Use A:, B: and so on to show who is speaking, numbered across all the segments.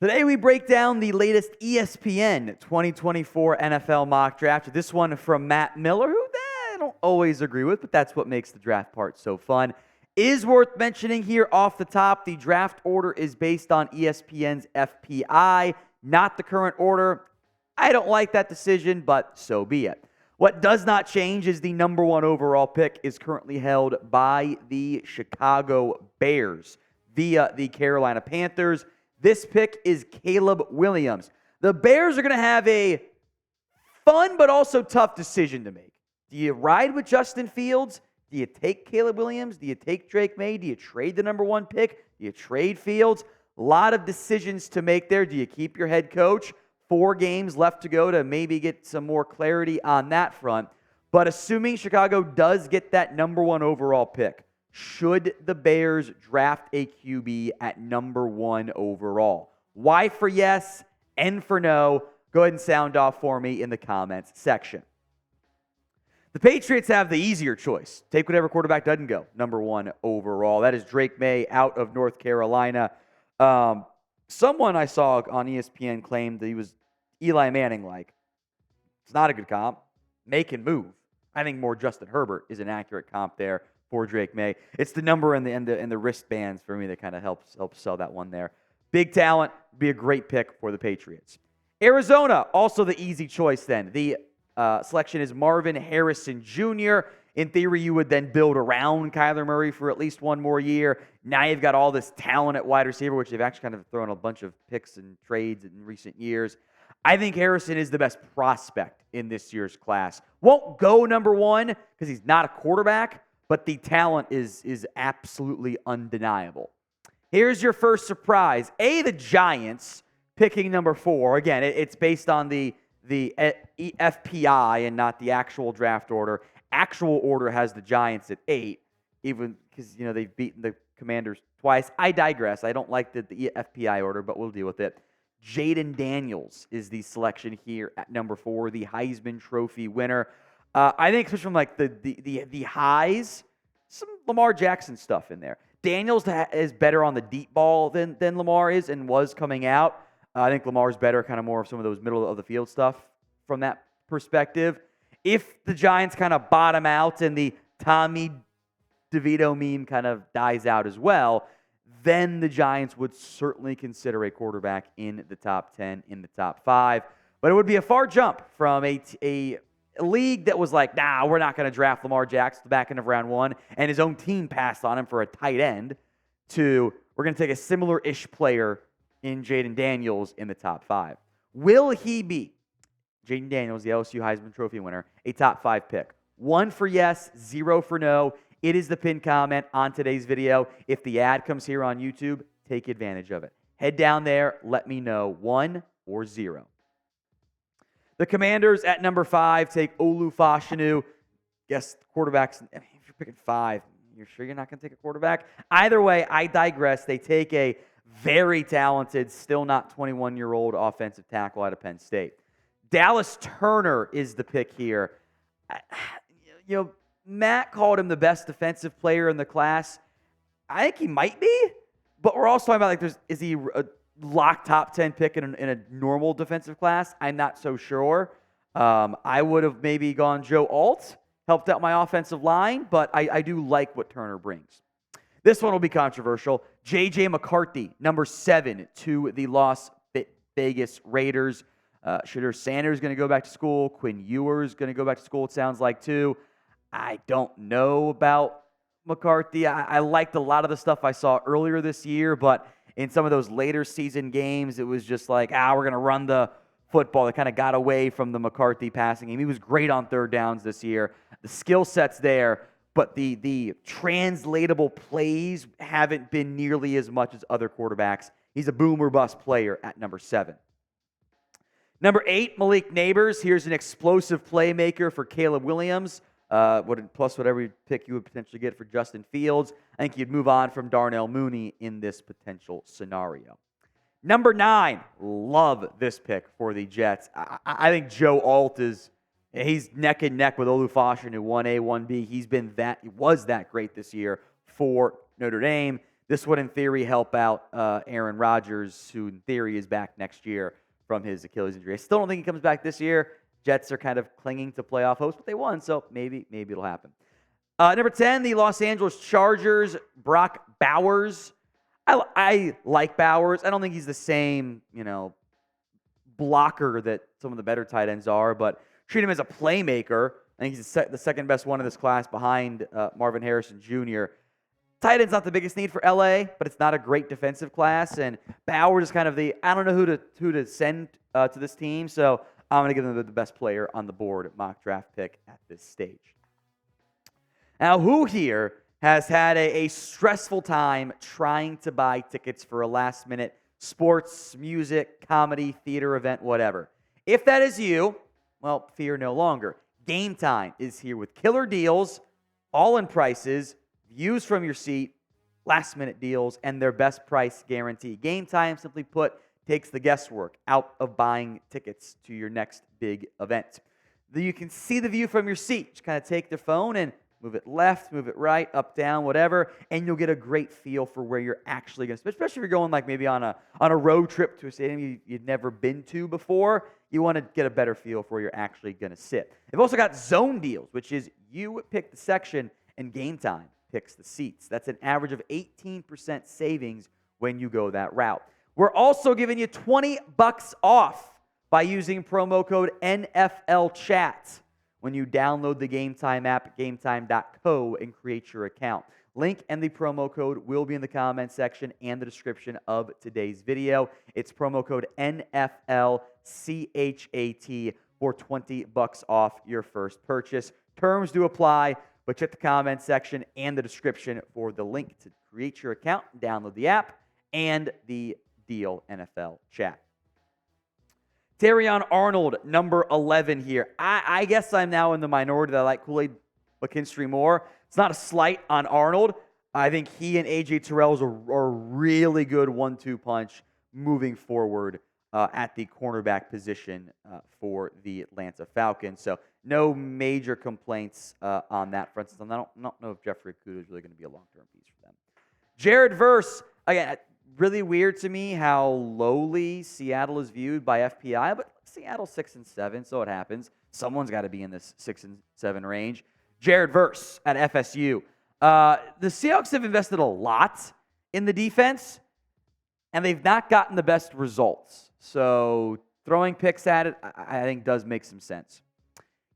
A: Today we break down the latest ESPN 2024 NFL mock draft. This one from Matt Miller, who I don't always agree with, but that's what makes the draft part so fun. Is worth mentioning here off the top, the draft order is based on ESPN's FPI, not the current order. I don't like that decision, but so be it. What does not change is the number one overall pick is currently held by the Chicago Bears via the Carolina Panthers. This pick is Caleb Williams. The Bears are going to have a fun but also tough decision to make. Do you ride with Justin Fields? Do you take Caleb Williams? Do you take Drake Maye? Do you trade the number one pick? Do you trade Fields? A lot of decisions to make there. Do you keep your head coach? 4 games left to go to maybe get some more clarity on that front. But assuming Chicago does get that number one overall pick, should the Bears draft a QB at number 1 overall? Y for yes, N for no. Go ahead and sound off for me in the comments section. The Patriots have the easier choice. Take whatever quarterback doesn't go number 1 overall. That is Drake Maye out of North Carolina. Someone I saw on ESPN claimed that he was Eli Manning-like. It's not a good comp. Maye can move. I think more Justin Herbert is an accurate comp there for Drake Maye. It's the number and the wristbands for me that kind of helps sell that one there. Big talent, be a great pick for the Patriots. Arizona, also the easy choice then. The selection is Marvin Harrison Jr. In theory, you would then build around Kyler Murray for at least one more year. Now you've got all this talent at wide receiver, which they've actually kind of thrown a bunch of picks and trades in recent years. I think Harrison is the best prospect in this year's class. Won't go number 1 because he's not a quarterback, but the talent is absolutely undeniable. Here's your first surprise. The Giants picking number 4. Again, it's based on the FPI and not the actual draft order. Actual order has the Giants at 8, even because they've beaten the Commanders twice. I digress. I don't like the FPI order, but we'll deal with it. Jayden Daniels is the selection here at number 4, the Heisman Trophy winner. I think especially from like the highs, some Lamar Jackson stuff in there. Daniels is better on the deep ball than Lamar is and was coming out. I think Lamar's better, kind of more of some of those middle of the field stuff from that perspective. If the Giants kind of bottom out and the Tommy DeVito meme kind of dies out as well, then the Giants would certainly consider a quarterback in the top 10, in the top 5. But it would be a far jump from a league that was like, nah, we're not going to draft Lamar Jackson at the back end of round 1, and his own team passed on him for a tight end, to we're going to take a similar-ish player in Jayden Daniels in the top 5. Will he be, Jayden Daniels, the LSU Heisman Trophy winner, a top 5 pick? 1 for yes, 0 for no. It is the pinned comment on today's video. If the ad comes here on YouTube, take advantage of it. Head down there, let me know 1 or 0. The Commanders at number 5 take Fashanu. Guess quarterbacks, if you're picking 5, you're sure you're not going to take a quarterback? Either way, I digress. They take a very talented, still not 21-year-old offensive tackle out of Penn State. Dallas Turner is the pick here. Matt called him the best defensive player in the class. I think he might be, but we're also talking about is he a lock top 10 pick in a normal defensive class? I'm not so sure. I would have maybe gone Joe Alt, helped out my offensive line, but I do like what Turner brings. This one will be controversial. J.J. McCarthy, number 7 to the Las Vegas Raiders. Shadur Sanders is going to go back to school. Quinn Ewers going to go back to school, it sounds like, too. I don't know about McCarthy. I liked a lot of the stuff I saw earlier this year, but in some of those later season games, it was just like, we're going to run the football. They kind of got away from the McCarthy passing game. He was great on third downs this year. The skill set's there, but the translatable plays haven't been nearly as much as other quarterbacks. He's a boom or bust player at number 7. Number 8, Malik Nabers. Here's an explosive playmaker for Caleb Williams. Plus whatever pick you would potentially get for Justin Fields. I think you'd move on from Darnell Mooney in this potential scenario. Number 9, love this pick for the Jets. I think Joe Alt he's neck and neck with Fashanu, 1A, 1B. He was that great this year for Notre Dame. this would, in theory, help out Aaron Rodgers, who, in theory, is back next year from his Achilles injury. I still don't think he comes back this year. Jets are kind of clinging to playoff hopes, but they won, so maybe it'll happen. Number 10, the Los Angeles Chargers, Brock Bowers. I like Bowers. I don't think he's the same, blocker that some of the better tight ends are, but treat him as a playmaker. I think he's the second best one in this class behind Marvin Harrison Jr. Tight end's not the biggest need for LA, but it's not a great defensive class, and Bowers is kind of I don't know who to send to this team, so I'm going to give them the best player on the board mock draft pick at this stage. Now, who here has had a stressful time trying to buy tickets for a last-minute sports, music, comedy, theater event, whatever? If that is you, well, fear no longer. Game Time is here with killer deals, all-in prices, views from your seat, last-minute deals, and their best price guarantee. Game Time, simply put, takes the guesswork out of buying tickets to your next big event. You can see the view from your seat. Just kind of take the phone and move it left, move it right, up, down, whatever, and you'll get a great feel for where you're actually going to, especially if you're going like maybe on a road trip to a stadium you'd never been to before. You want to get a better feel for where you're actually going to sit. They've also got zone deals, which is you pick the section and Game Time picks the seats. That's an average of 18% savings when you go that route. We're also giving you $20 off by using promo code NFLChat when you download the Game Time app at gametime.co and create your account. Link and the promo code will be in the comment section and the description of today's video. It's promo code NFLCHAT for $20 off your first purchase. Terms do apply, but check the comment section and the description for the link to create your account, download the app, and the deal NFL chat. Terrion Arnold, number 11 here. I guess I'm now in the minority that I like Kool-Aid McKinstry more. It's not a slight on Arnold. I think he and A.J. Terrell are a really good 1-2 punch moving forward at the cornerback position for the Atlanta Falcons. So no major complaints on that front. I don't know if Jeffrey Okudah is really going to be a long-term piece for them. Jared Verse, again, really weird to me how lowly Seattle is viewed by FPI, but Seattle's 6-7, so it happens. Someone's got to be in this 6-7 range. Jared Verse at FSU. The Seahawks have invested a lot in the defense, and they've not gotten the best results. So throwing picks at it, I think, does make some sense.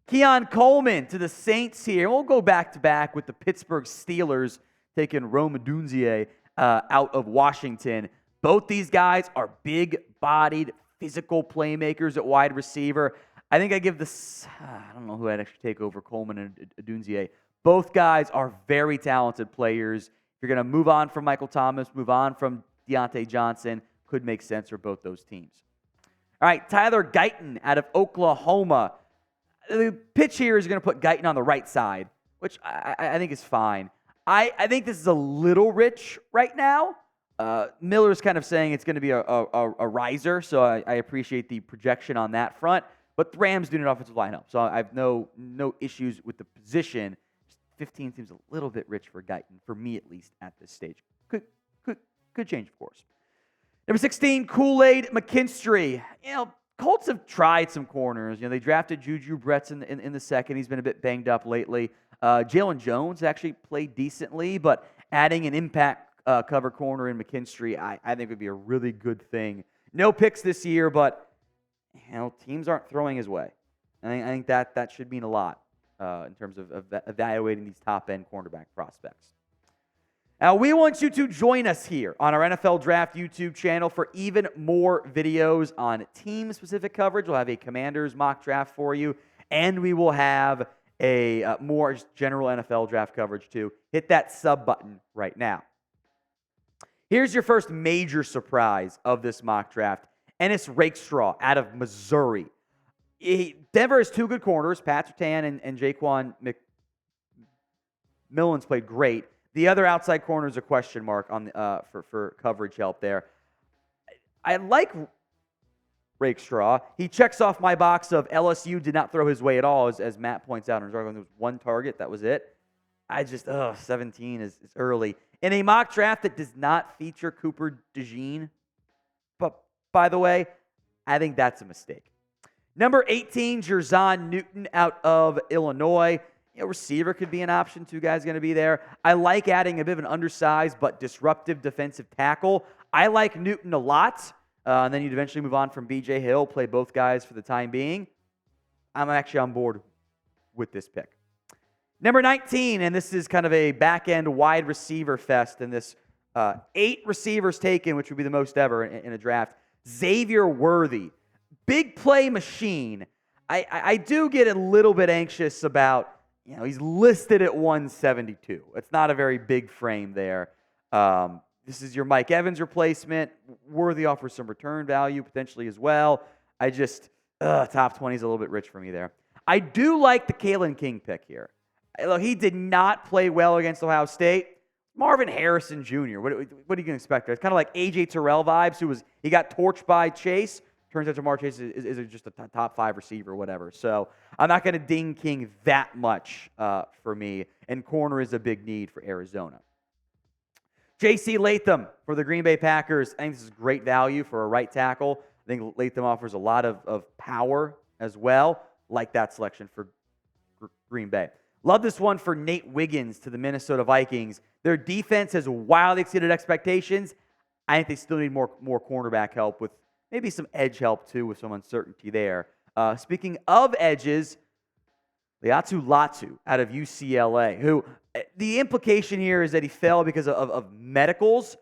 A: Keon Coleman to the Saints here. We'll go back-to-back with the Pittsburgh Steelers taking Rome Odunze out of Washington. Both these guys are big-bodied, physical playmakers at wide receiver. I think I give this, I don't know who I'd actually take over Coleman and Odunze. Both guys are very talented players. If you're going to move on from Michael Thomas, move on from Deontay Johnson, could make sense for both those teams. All right, Tyler Guyton out of Oklahoma. The pitch here is going to put Guyton on the right side, which I think is fine. I think this is a little rich right now. Miller's kind of saying it's going to be a riser, so I appreciate the projection on that front. But the Rams do need an offensive line help, so I have no issues with the position. 15 seems a little bit rich for Guyton, for me at least at this stage. Could change, of course. Number 16, Kool-Aid McKinstry. Colts have tried some corners. They drafted Juju Bretz in the second. He's been a bit banged up lately. Jalen Jones actually played decently, but adding an impact cover corner in McKinstry, I think would be a really good thing. No picks this year, but teams aren't throwing his way. I think that should mean a lot in terms of evaluating these top-end cornerback prospects. Now, we want you to join us here on our NFL Draft YouTube channel for even more videos on team-specific coverage. We'll have a Commanders mock draft for you, and we will have a more general NFL draft coverage too. Hit that sub button right now. Here's your first major surprise of this mock draft, and it's Rakestraw out of Missouri. Denver has two good corners, Pat Surtain and Jaquan McMillan's played great. The other outside corner is a question mark on for coverage help there. I like Rakestraw. He checks off my box of LSU did not throw his way at all, as Matt points out. There was one target, that was it. I just, 17 is early. In a mock draft that does not feature Cooper DeJean, but by the way, I think that's a mistake. Number 18, Jayden Newton out of Illinois. Receiver could be an option. Two guys going to be there. I like adding a bit of an undersized but disruptive defensive tackle. I like Newton a lot. And then you'd eventually move on from B.J. Hill, play both guys for the time being. I'm actually on board with this pick. Number 19, and this is kind of a back-end wide receiver fest, and this 8 receivers taken, which would be the most ever in a draft. Xavier Worthy, big play machine. I do get a little bit anxious about, he's listed at 172. It's not a very big frame there. This is your Mike Evans replacement. Worthy offers some return value potentially as well. I just, top 20 is a little bit rich for me there. I do like the Kalen King pick here. Look, he did not play well against Ohio State. Marvin Harrison Jr., what are you going to expect there? It's kind of like A.J. Terrell vibes, he got torched by Chase. Turns out Jamar Chase is just a top 5 receiver or whatever. So I'm not going to ding King that much for me. And corner is a big need for Arizona. J.C. Latham for the Green Bay Packers. I think this is great value for a right tackle. I think Latham offers a lot of power as well. Like that selection for Green Bay. Love this one for Nate Wiggins to the Minnesota Vikings. Their defense has wildly exceeded expectations. I think they still need more cornerback help with maybe some edge help too with some uncertainty there. Speaking of edges, Liatu Latu out of UCLA, who the implication here is that he fell because of medicals.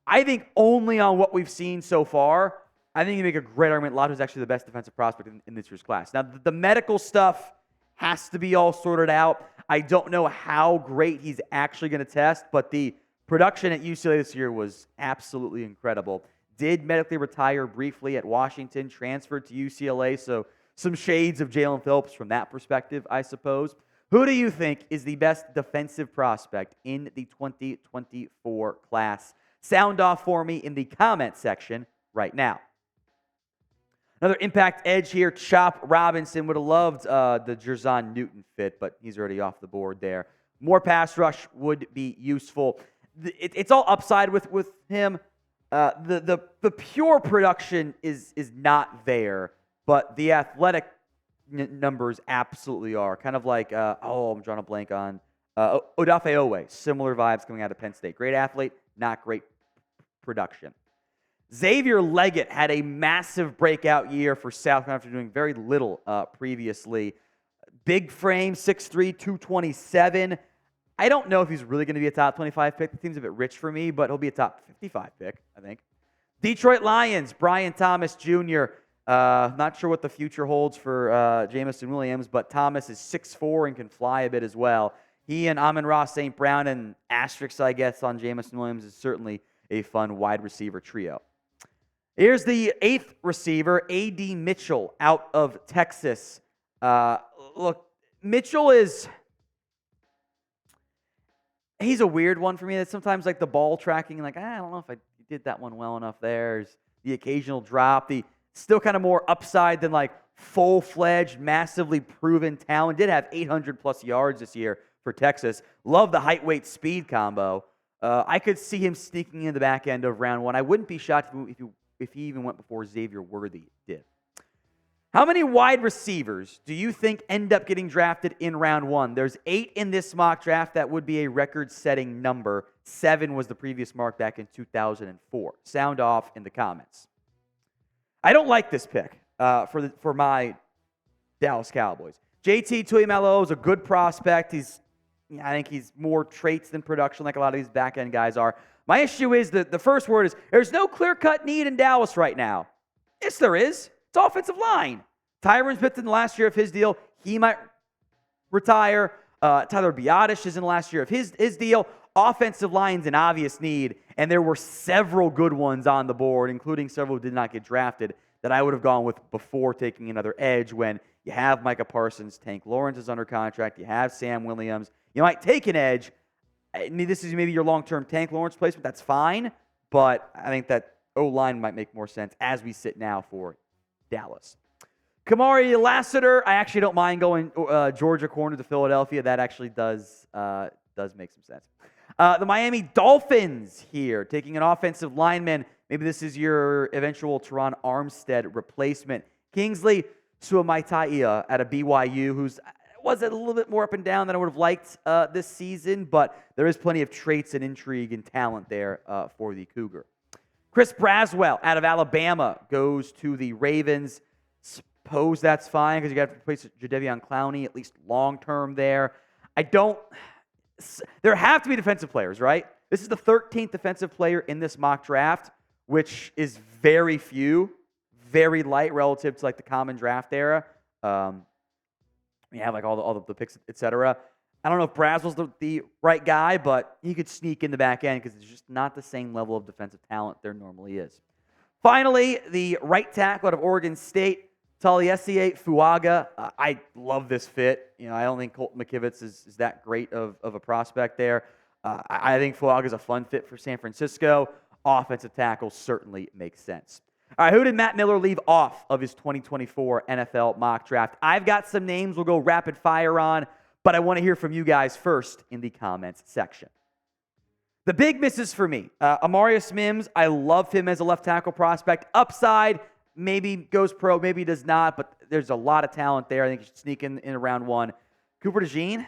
A: I think only on what we've seen so far, I think you make a great argument. Latu is actually the best defensive prospect in this year's class. Now, the medical stuff has to be all sorted out. I don't know how great he's actually going to test, but the production at UCLA this year was absolutely incredible. Did medically retire briefly at Washington, transferred to UCLA, so some shades of Jalen Phillips from that perspective, I suppose. Who do you think is the best defensive prospect in the 2024 class? Sound off for me in the comment section right now. Another impact edge here, Chop Robinson. Would have loved the Jayden Newton fit, but he's already off the board there. More pass rush would be useful. It's all upside with him. The pure production is not there, but the athletic numbers absolutely are. Kind of like, I'm drawing a blank on Odafe Owe. Similar vibes coming out of Penn State. Great athlete, not great production. Xavier Leggett had a massive breakout year for South Carolina after doing very little previously. Big frame, 6'3", 227. I don't know if he's really going to be a top 25 pick. The team's a bit rich for me, but he'll be a top 55 pick, I think. Detroit Lions, Brian Thomas Jr. Not sure what the future holds for Jamison Williams, but Thomas is 6'4" and can fly a bit as well. He and Amon-Ra St. Brown and asterisks, I guess, on Jamison Williams is certainly a fun wide receiver trio. Here's the 8th receiver, A.D. Mitchell out of Texas. Look, Mitchell he's a weird one for me. That sometimes like the ball tracking, like, I don't know if I did that one well enough there. There's the occasional drop. The still kind of more upside than like full-fledged, massively proven talent. Did have 800-plus yards this year for Texas. Love the height, weight, speed combo. I could see him sneaking in the back end of round 1. I wouldn't be shocked if he even went before Xavier Worthy did. How many wide receivers do you think end up getting drafted in round 1? There's 8 in this mock draft. That would be a record-setting number. 7 was the previous mark back in 2004. Sound off in the comments. I don't like this pick for my Dallas Cowboys. JT Tuimoloau is a good prospect. I think he's more traits than production like a lot of these back-end guys are. My issue is that the first word is there's no clear-cut need in Dallas right now. Yes, there is. It's offensive line. Tyron Smith in the last year of his deal. He might retire. Tyler Biadasz is in the last year of his deal. Offensive line's an obvious need, and there were several good ones on the board, including several who did not get drafted, that I would have gone with before taking another edge when you have Micah Parsons, Tank Lawrence is under contract, you have Sam Williams. You might take an edge. This is maybe your long-term Tank Lawrence placement. That's fine, but I think that O-line might make more sense as we sit now for Dallas. Kamari Lassiter, I actually don't mind going Georgia corner to Philadelphia. That actually does make some sense. The Miami Dolphins here, taking an offensive lineman. Maybe this is your eventual Teron Armstead replacement. Kingsley Suamaitai out of BYU, who's was a little bit more up and down than I would have liked this season, but there is plenty of traits and intrigue and talent there for the Cougar. Chris Braswell out of Alabama goes to the Ravens. Suppose that's fine because you got to replace Jadeveon Clowney, at least long-term there. There have to be defensive players, right? This is the 13th defensive player in this mock draft, which is very few, very light relative to like the common draft era. You have like all the picks, etc. I don't know if Braswell's the right guy, but he could sneak in the back end because it's just not the same level of defensive talent there normally is. Finally, the right tackle out of Oregon State, Taliesie Fuaga. I love this fit. I don't think Colton McKivitz is that great of a prospect there. I think Fuaga is a fun fit for San Francisco. Offensive tackle certainly makes sense. All right, who did Matt Miller leave off of his 2024 NFL mock draft? I've got some names we'll go rapid fire on, but I want to hear from you guys first in the comments section. The big misses for me. Amarius Mims, I love him as a left tackle prospect. Upside, maybe goes pro, maybe does not, but there's a lot of talent there. I think he should sneak in round one. Cooper DeJean,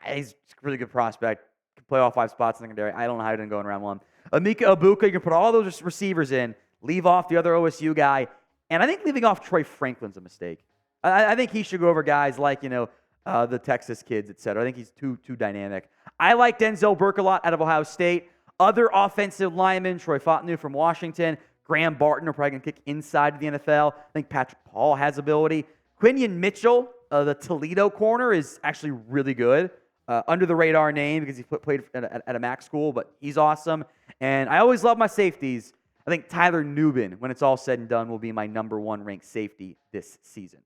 A: he's a really good prospect. Can play all 5 spots in the secondary. I don't know how he didn't go in round one. Amika Ibuka, you can put all those receivers in, leave off the other OSU guy, and I think leaving off Troy Franklin's a mistake. I think he should go over guys like, the Texas kids, etc. I think he's too dynamic. I like Denzel Burke a lot out of Ohio State. Other offensive linemen, Troy Fautanu from Washington, Graham Barton are probably going to kick inside of the NFL. I think Patrick Paul has ability. Quinion Mitchell, the Toledo corner, is actually really good. Under the radar name because he played at a MAC school, but he's awesome. And I always love my safeties. I think Tyler Nubin, when it's all said and done, will be my number 1 ranked safety this season.